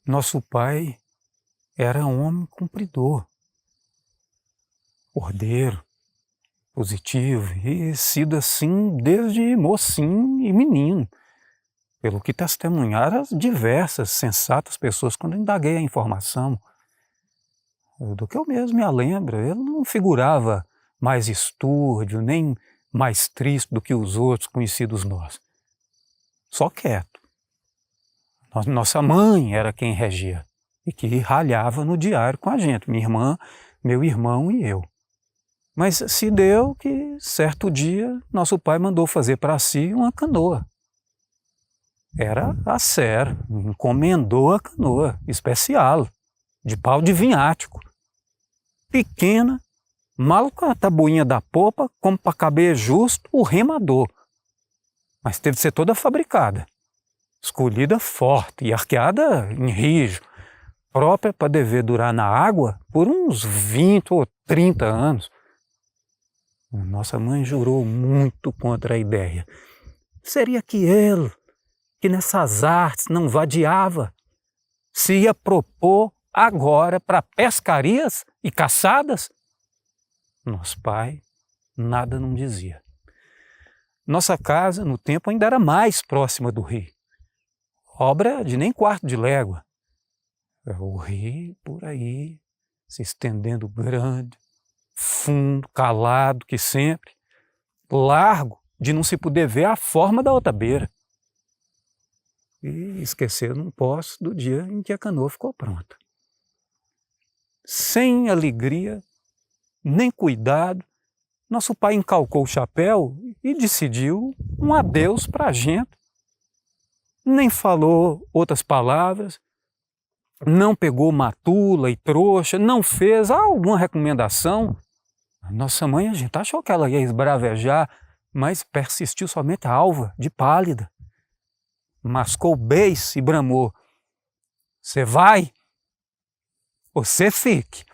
Nosso pai era um homem cumpridor, ordeiro, positivo e sido assim desde mocinho e menino, pelo que testemunharam as diversas sensatas pessoas quando indaguei a informação. Do que eu mesmo me lembro, ele não figurava mais estúrdio, nem mais triste do que os outros conhecidos nós. Só quieto. Nossa mãe era quem regia e que ralhava no diário com a gente, minha irmã, meu irmão e eu. Mas se deu que, certo dia, nosso pai mandou fazer para si uma canoa. Era a sério, encomendou a canoa especial, de pau de vinhático. Pequena, mal com a tabuinha da popa, como para caber justo o remador. Mas teve que ser toda fabricada, escolhida forte e arqueada em rijo, própria para dever durar na água por uns 20 ou 30 anos. Nossa mãe jurou muito contra a ideia. Seria que ele, que nessas artes não vadiava, se ia propor agora para pescarias e caçadas? Nosso pai nada não dizia. Nossa casa, no tempo, ainda era mais próxima do rio. Obra de nem quarto de légua. O rio, por aí, se estendendo grande, fundo, calado que sempre, largo de não se poder ver a forma da outra beira. E esquecer não posso do dia em que a canoa ficou pronta. Sem alegria, nem cuidado, nosso pai encalcou o chapéu e decidiu um adeus para a gente. Nem falou outras palavras, não pegou matula e trouxa, não fez alguma recomendação. Nossa mãe, a gente achou que ela ia esbravejar, mas persistiu somente alva, de pálida. Mascou o beiço e bramou: "Você vai? Você fique.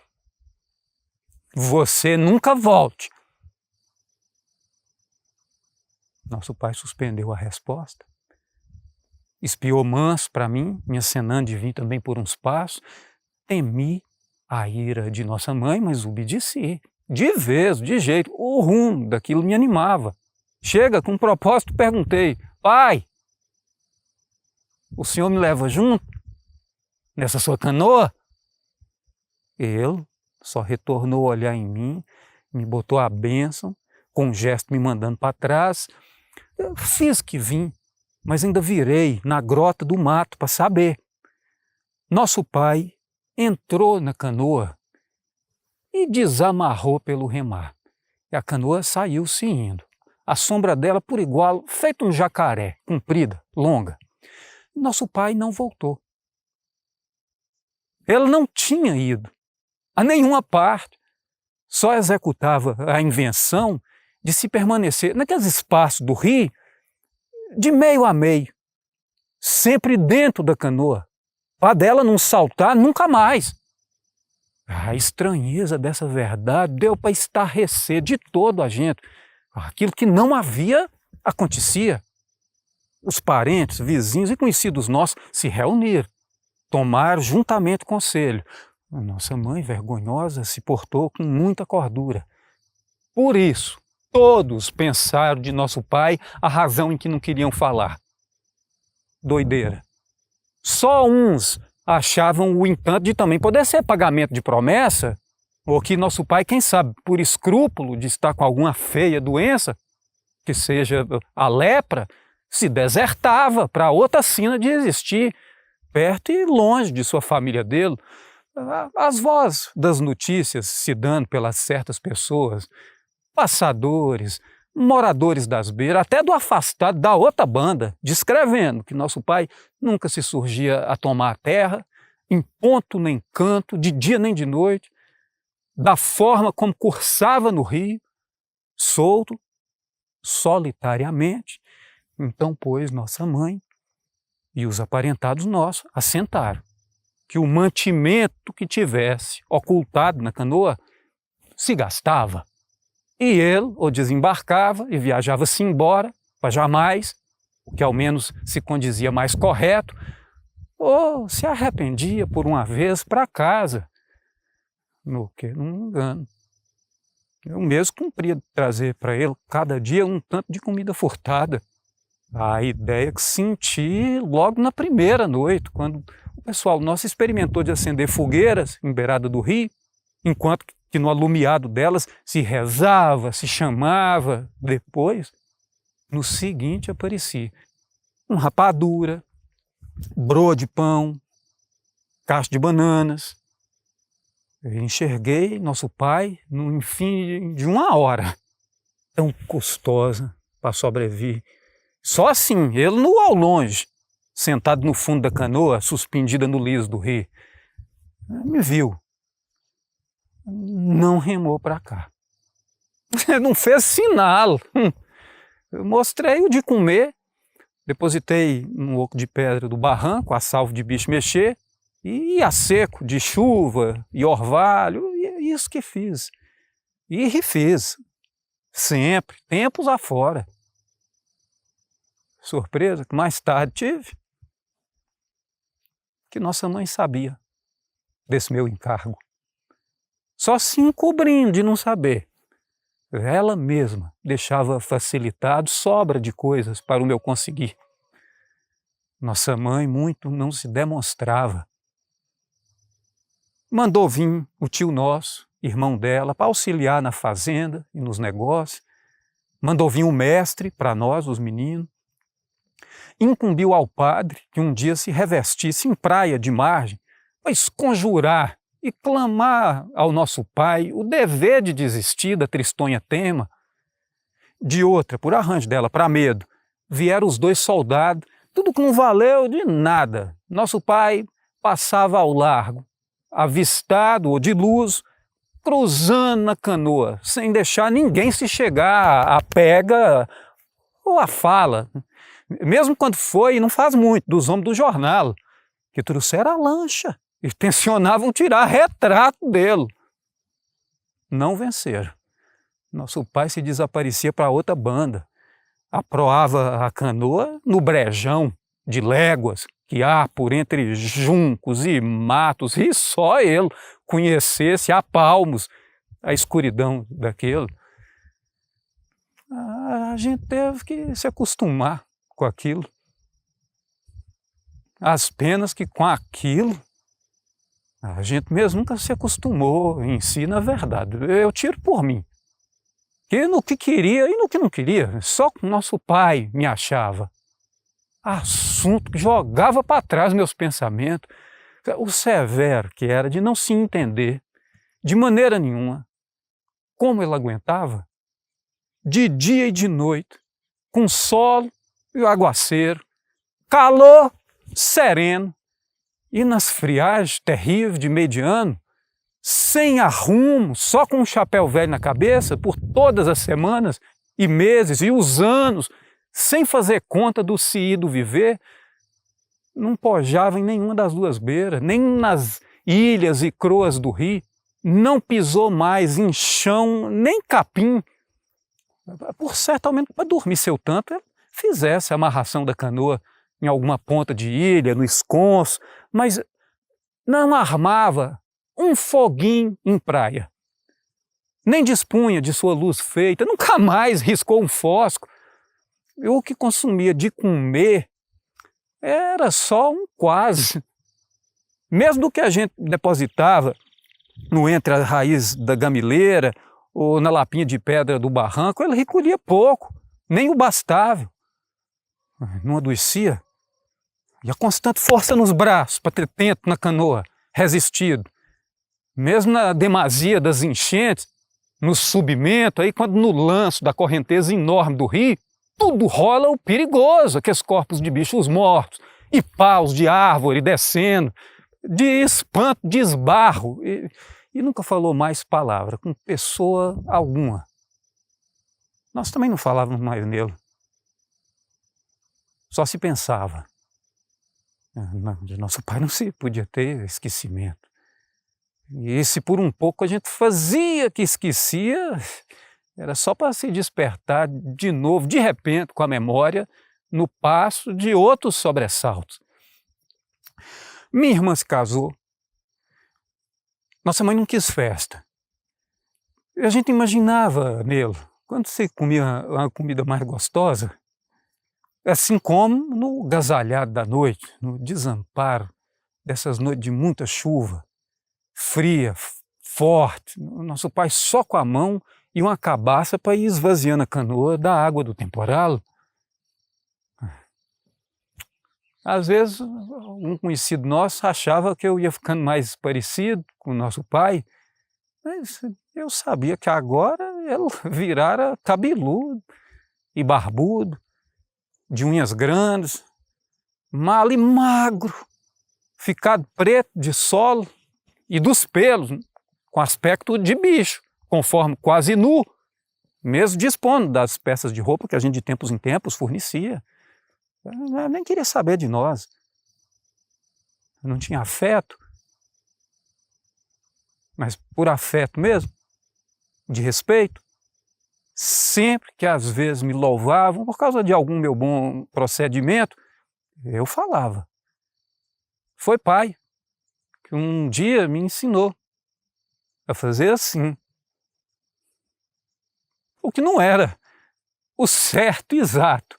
Você nunca volte." Nosso pai suspendeu a resposta, espiou manso para mim, me acenando de vir também por uns passos. Temi a ira de nossa mãe, mas obedeci. De vez, de jeito, o rumo daquilo me animava. Chega, com propósito, perguntei: "Pai, o senhor me leva junto nessa sua canoa?" Ele só retornou a olhar em mim, me botou a bênção, com um gesto me mandando para trás. Eu fiz que vim, mas ainda virei na grota do mato para saber. Nosso pai entrou na canoa e desamarrou pelo remar. E a canoa saiu-se indo. A sombra dela por igual, feito um jacaré, comprida, longa. Nosso pai não voltou. Ele não tinha ido a nenhuma parte. Só executava a invenção de se permanecer naqueles espaços do rio, de meio a meio, sempre dentro da canoa, para dela não saltar nunca mais. A estranheza dessa verdade deu para estarrecer de todo a gente. Aquilo que não havia acontecia. Os parentes, vizinhos e conhecidos nossos se reuniram, tomaram juntamente conselho. A nossa mãe, vergonhosa, se portou com muita cordura. Por isso, todos pensaram de nosso pai a razão em que não queriam falar. Doideira. Só uns achavam o encanto de também poder ser pagamento de promessa, ou que nosso pai, quem sabe, por escrúpulo de estar com alguma feia doença, que seja a lepra, se desertava para outra sina de existir, perto e longe de sua família dele. As vozes das notícias se dando pelas certas pessoas, passadores, moradores das beiras, até do afastado da outra banda, descrevendo que nosso pai nunca se surgia a tomar a terra, em ponto nem canto, de dia nem de noite, da forma como cursava no rio, solto, solitariamente. Então, pois, nossa mãe e os aparentados nossos assentaram que o mantimento que tivesse ocultado na canoa se gastava. E ele ou desembarcava e viajava-se embora, para jamais, o que ao menos se condizia mais correto, ou se arrependia por uma vez para casa, no que não me engano. Eu mesmo cumpria trazer para ele cada dia um tanto de comida furtada. A ideia que senti logo na primeira noite, quando o pessoal nosso experimentou de acender fogueiras em beirada do rio, enquanto que no alumiado delas se rezava, se chamava. Depois, no seguinte, aparecia uma rapadura, broa de pão, cacho de bananas. Eu enxerguei nosso pai no fim de uma hora, tão custosa para sobreviver. Só assim, ele no ao longe, sentado no fundo da canoa, suspendida no liso do rio. Me viu. Não remou para cá. Não fez sinal. Eu mostrei o de comer, depositei um oco de pedra do barranco, a salvo de bicho mexer, e ia seco, de chuva e orvalho, e é isso que fiz. E refiz, sempre, tempos afora. Surpresa que mais tarde tive, que nossa mãe sabia desse meu encargo. Só se encobrindo de não saber. Ela mesma deixava facilitado sobra de coisas para o meu conseguir. Nossa mãe muito não se demonstrava. Mandou vir o tio nosso, irmão dela, para auxiliar na fazenda e nos negócios. Mandou vir um mestre para nós, os meninos. Incumbiu ao padre que um dia se revestisse em praia de margem, para conjurar e clamar ao nosso pai o dever de desistir da tristonha tema. De outra, por arranjo dela, para medo, vieram os 2 soldados, tudo que não valeu de nada. Nosso pai passava ao largo, avistado ou de luz, cruzando na canoa, sem deixar ninguém se chegar à pega ou à fala. Mesmo quando foi, não faz muito, dos homens do jornal, que trouxeram a lancha e tensionavam tirar retrato dele. Não venceram. Nosso pai se desaparecia para outra banda, aproava a canoa no brejão de léguas que há por entre juncos e matos, e só ele conhecesse a palmos a escuridão daquele. A gente teve que se acostumar com aquilo. As penas que com aquilo a gente mesmo nunca se acostumou em si, na verdade. Eu tiro por mim. Que no que queria e no que não queria, só que nosso pai me achava. Assunto que jogava para trás meus pensamentos. O severo que era de não se entender de maneira nenhuma como ele aguentava, de dia e de noite, com sol e o aguaceiro, calor sereno, e nas friagens terríveis de meio de ano, sem arrumo, só com um chapéu velho na cabeça, por todas as semanas e meses e os anos, sem fazer conta do se ir do viver, não pojava em nenhuma das 2 beiras, nem nas ilhas e croas do rio, não pisou mais em chão, nem capim. Por certo, ao menos para dormir seu tanto, ele fizesse a amarração da canoa em alguma ponta de ilha, no esconso, mas não armava um foguinho em praia. Nem dispunha de sua luz feita, nunca mais riscou um fósforo. E o que consumia de comer era só um quase. Mesmo do que a gente depositava no entre a raiz da gamileira ou na lapinha de pedra do barranco, ele recolhia pouco, nem o bastava. Não adoecia. E a constante força nos braços para ter tempo na canoa, resistido. Mesmo na demasia das enchentes, no subimento, aí quando no lanço da correnteza enorme do rio, tudo rola o perigoso, aqueles corpos de bichos mortos, e paus de árvore descendo, de espanto, de esbarro, e nunca falou mais palavra com pessoa alguma. Nós também não falávamos mais nele. Só se pensava. De nosso pai não se podia ter esquecimento. E se por um pouco a gente fazia que esquecia, era só para se despertar de novo, de repente, com a memória, no passo de outros sobressaltos. Minha irmã se casou. Nossa mãe não quis festa. A gente imaginava nele, quando você comia uma comida mais gostosa, assim como no gasalhado da noite, no desamparo dessas noites de muita chuva, fria, forte, nosso pai só com a mão e uma cabaça para ir esvaziando a canoa da água do temporal. Às vezes, um conhecido nosso achava que eu ia ficando mais parecido com o nosso pai, mas eu sabia que agora ele virara cabeludo e barbudo, de unhas grandes, mal e magro, ficado preto de solo e dos pelos, com aspecto de bicho, conforme quase nu, mesmo dispondo das peças de roupa que a gente de tempos em tempos fornecia. Eu nem queria saber de nós. Eu não tinha afeto, mas por afeto mesmo, de respeito, sempre que às vezes me louvavam por causa de algum meu bom procedimento, eu falava. Foi pai que um dia me ensinou a fazer assim. O que não era o certo e exato,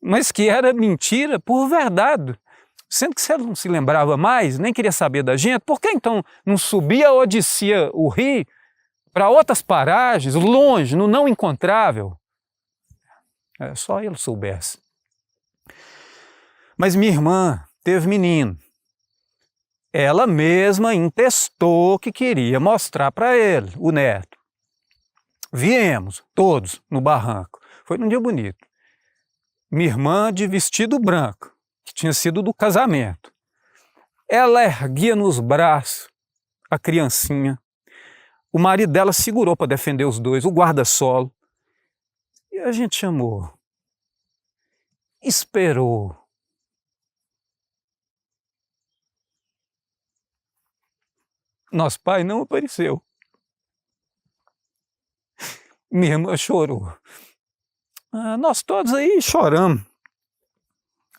mas que era mentira por verdade. Sendo que você não se lembrava mais, nem queria saber da gente, por que então não subia ou descia o rio para outras paragens, longe, no não encontrável? Só ele soubesse. Mas minha irmã teve menino. Ela mesma intestou que queria mostrar para ele, o neto. Viemos, todos, no barranco. Foi num dia bonito. Minha irmã de vestido branco, que tinha sido do casamento. Ela erguia nos braços a criancinha. O marido dela segurou para defender os dois, o guarda-solo. E a gente chamou. Esperou. Nosso pai não apareceu. Minha irmã chorou. Nós todos aí choramos,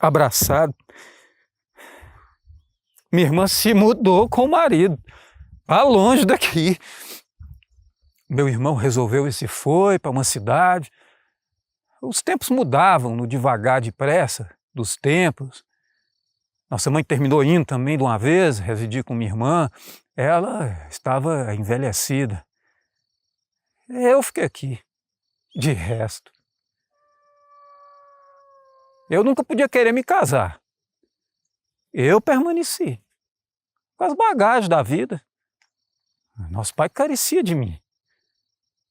abraçados. Minha irmã se mudou com o marido, para longe daqui. Meu irmão resolveu e se foi para uma cidade. Os tempos mudavam no devagar depressa dos tempos. Nossa mãe terminou indo também de uma vez, residir com minha irmã. Ela estava envelhecida. Eu fiquei aqui, de resto. Eu nunca podia querer me casar. Eu permaneci com as bagagens da vida. Nosso pai carecia de mim.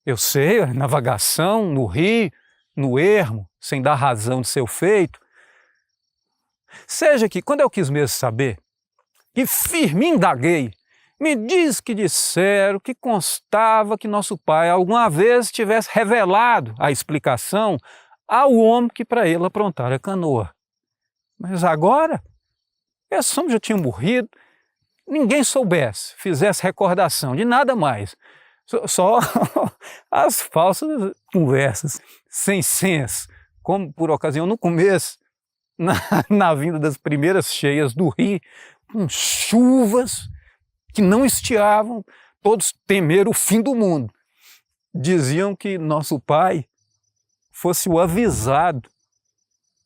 Eu sei, a navegação no rio, no ermo, sem dar razão de seu feito. Seja que, quando eu quis mesmo saber, que firme indaguei, me diz que disseram que constava que nosso pai alguma vez tivesse revelado a explicação ao homem que para ele aprontara a canoa. Mas agora, esse homem já tinha morrido, ninguém soubesse, fizesse recordação de nada mais. Só as falsas conversas, sem senso, como por ocasião no começo, na vinda das primeiras cheias do rio, com chuvas que não estiavam, todos temeram o fim do mundo. Diziam que nosso pai fosse o avisado,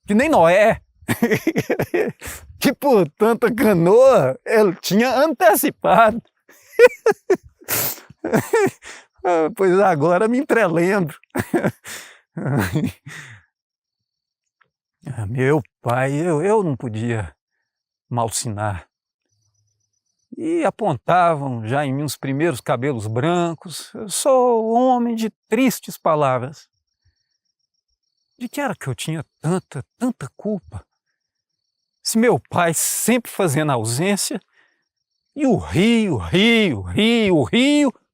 que nem Noé, que por tanta canoa ele tinha antecipado. Pois agora me entrelembro. Meu pai, eu não podia malsinar. E apontavam já em mim os primeiros cabelos brancos. Eu sou homem de tristes palavras. De que era que eu tinha tanta culpa? Se meu pai sempre fazendo ausência, e o rio,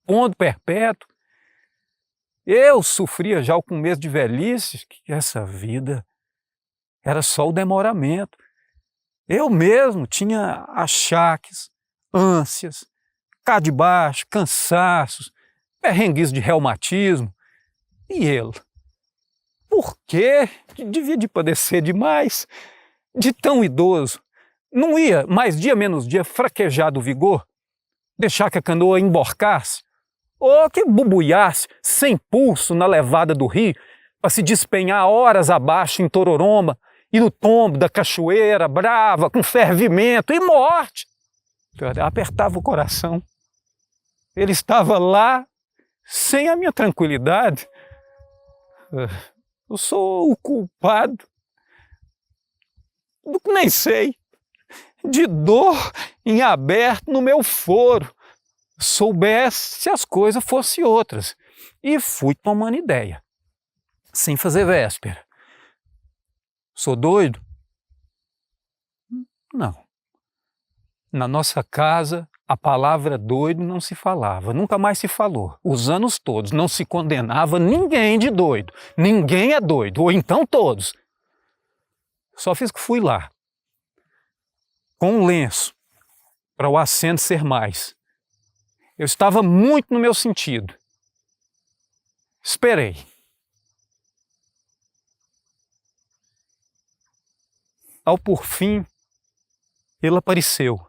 pondo perpétuo. Eu sofria já o começo de velhice, que essa vida era só o demoramento. Eu mesmo tinha achaques, ânsias, cá de baixo, cansaços, perrengues de reumatismo. E ele? Por quê? Devia de padecer demais, de tão idoso, Não ia, mais dia menos dia, fraquejar do vigor, deixar que a canoa emborcasse, ou que bubuiasse sem pulso na levada do rio, para se despenhar horas abaixo em Tororoma e no tombo da cachoeira brava, com fervimento e morte. Apertava o coração. Ele estava lá sem a minha tranquilidade. Eu sou o culpado do que nem sei, de dor em aberto no meu foro. Soubesse se as coisas fossem outras. E fui tomando ideia, sem fazer véspera. Sou doido? Não. Na nossa casa, a palavra doido não se falava, nunca mais se falou. Os anos todos não se condenava ninguém de doido. Ninguém é doido, ou então todos. Só fiz que fui lá, com um lenço, para o aceno ser mais. Eu estava muito no meu sentido. Esperei. Ao por fim, ele apareceu.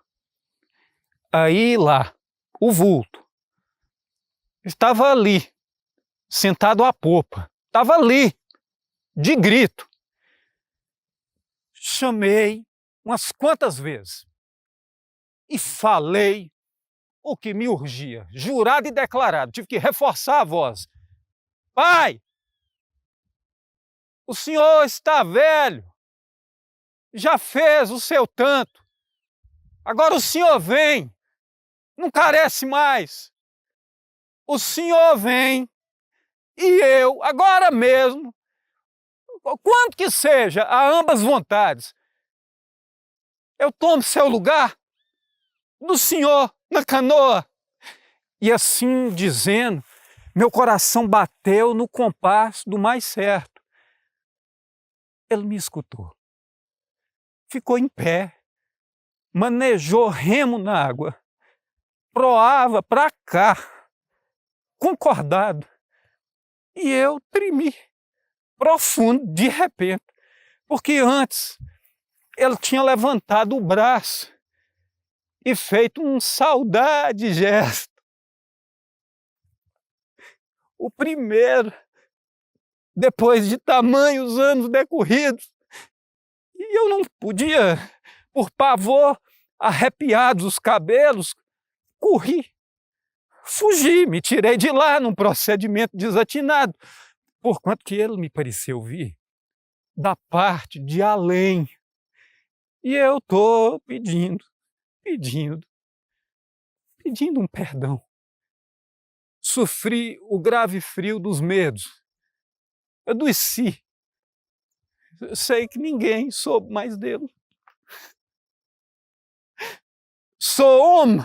Aí lá, o vulto. Estava ali, sentado à popa. Estava ali, de grito. Chamei umas quantas vezes e falei o que me urgia, jurado e declarado. Tive que reforçar a voz. Pai, o senhor está velho, já fez o seu tanto. Agora o senhor vem, não carece mais. O senhor vem e eu, agora mesmo, quanto que seja, a ambas vontades, eu tomo seu lugar do senhor na canoa. E assim dizendo, meu coração bateu no compasso do mais certo. Ele me escutou. Ficou em pé, manejou remo na água, proava para cá, concordado. E eu tremi, profundo, de repente, porque antes ele tinha levantado o braço e feito um saudade gesto. O primeiro, depois de tamanhos anos decorridos, e eu não podia, por pavor, arrepiados os cabelos, corri, fugi, me tirei de lá num procedimento desatinado, porquanto que ele me pareceu vir da parte de além. E eu estou pedindo um perdão. Sofri o grave frio dos medos. Adoeci. Sei que ninguém soube mais dele. Sou homem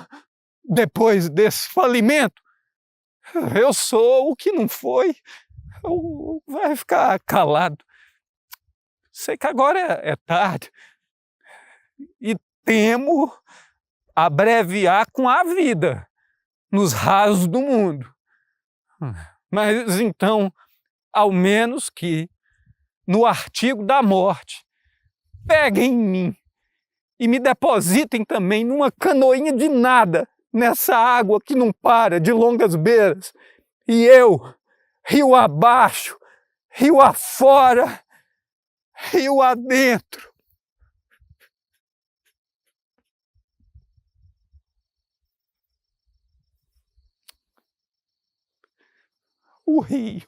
depois desse falimento. Eu sou o que não foi. Vai ficar calado. Sei que agora é tarde. E temo abreviar com a vida nos rasos do mundo. Mas então, ao menos que no artigo da morte peguem em mim e me depositem também numa canoinha de nada nessa água que não para de longas beiras, e eu, rio abaixo, rio afora, rio adentro, o rio